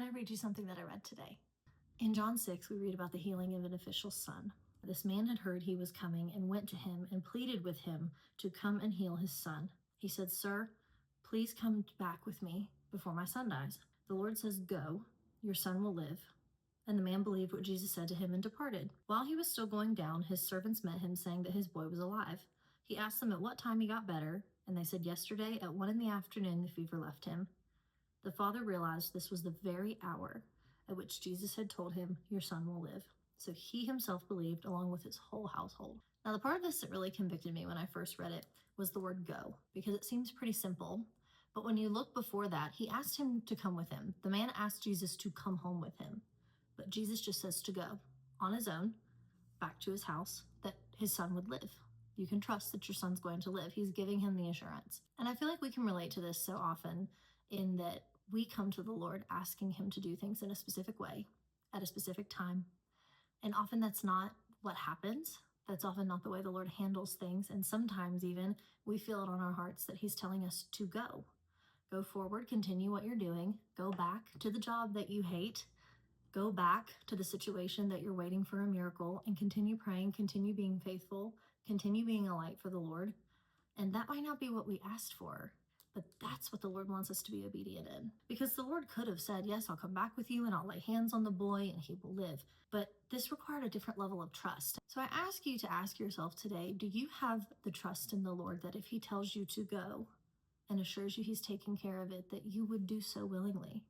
I read you something that I read today? In John 6, we read about the healing of an official's son. This man had heard he was coming and went to him and pleaded with him to come and heal his son. He said, "Sir, please come back with me before my son dies." The Lord says, "Go, your son will live." And the man believed what Jesus said to him and departed. While he was still going down, his servants met him, saying that his boy was alive. He asked them at what time he got better, and they said, "Yesterday at 1 p.m, the fever left him." The father realized this was the very hour at which Jesus had told him, "Your son will live." So he himself believed, along with his whole household. Now, the part of this that really convicted me when I first read it was the word "go," because it seems pretty simple. But when you look before that, he asked him to come with him. The man asked Jesus to come home with him. But Jesus just says to go on his own back to his house, that his son would live. You can trust that your son's going to live. He's giving him the assurance. And I feel like we can relate to this so often in that we come to the Lord asking him to do things in a specific way at a specific time. And often that's not what happens. That's often not the way the Lord handles things. And sometimes even we feel it on our hearts that he's telling us to go. Go forward, continue what you're doing, go back to the job that you hate, go back to the situation that you're waiting for a miracle, and continue praying, continue being faithful, continue being a light for the Lord. And that might not be what we asked for, but that's what the Lord wants us to be obedient in. Because the Lord could have said, "Yes, I'll come back with you and I'll lay hands on the boy and he will live." But this required a different level of trust. So I ask you to ask yourself today, do you have the trust in the Lord that if he tells you to go and assures you he's taking care of it, that you would do so willingly,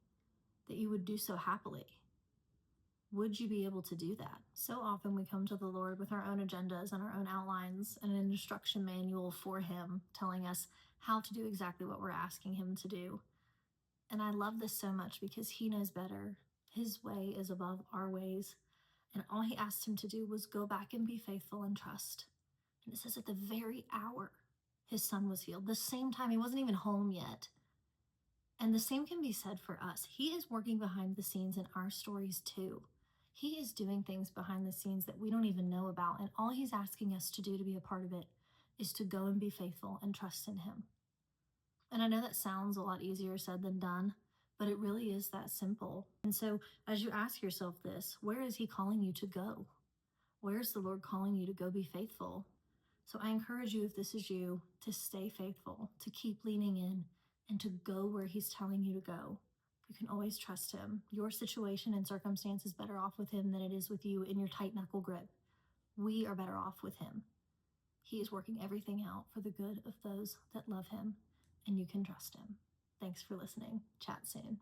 that you would do so happily? Would you be able to do that? So often we come to the Lord with our own agendas and our own outlines and an instruction manual for him, telling us how to do exactly what we're asking him to do. And I love this so much because he knows better. His way is above our ways. And all he asked him to do was go back and be faithful and trust. And it says at the very hour his son was healed, the same time, he wasn't even home yet. And the same can be said for us. He is working behind the scenes in our stories too. He is doing things behind the scenes that we don't even know about. And all he's asking us to do to be a part of it is to go and be faithful and trust in him. And I know that sounds a lot easier said than done, but it really is that simple. And so as you ask yourself this, where is he calling you to go? Where is the Lord calling you to go be faithful? So I encourage you, if this is you, to stay faithful, to keep leaning in, and to go where he's telling you to go. You can always trust him. Your situation and circumstance is better off with him than it is with you in your tight knuckle grip. We are better off with him. He is working everything out for the good of those that love him, and you can trust him. Thanks for listening. Chat soon.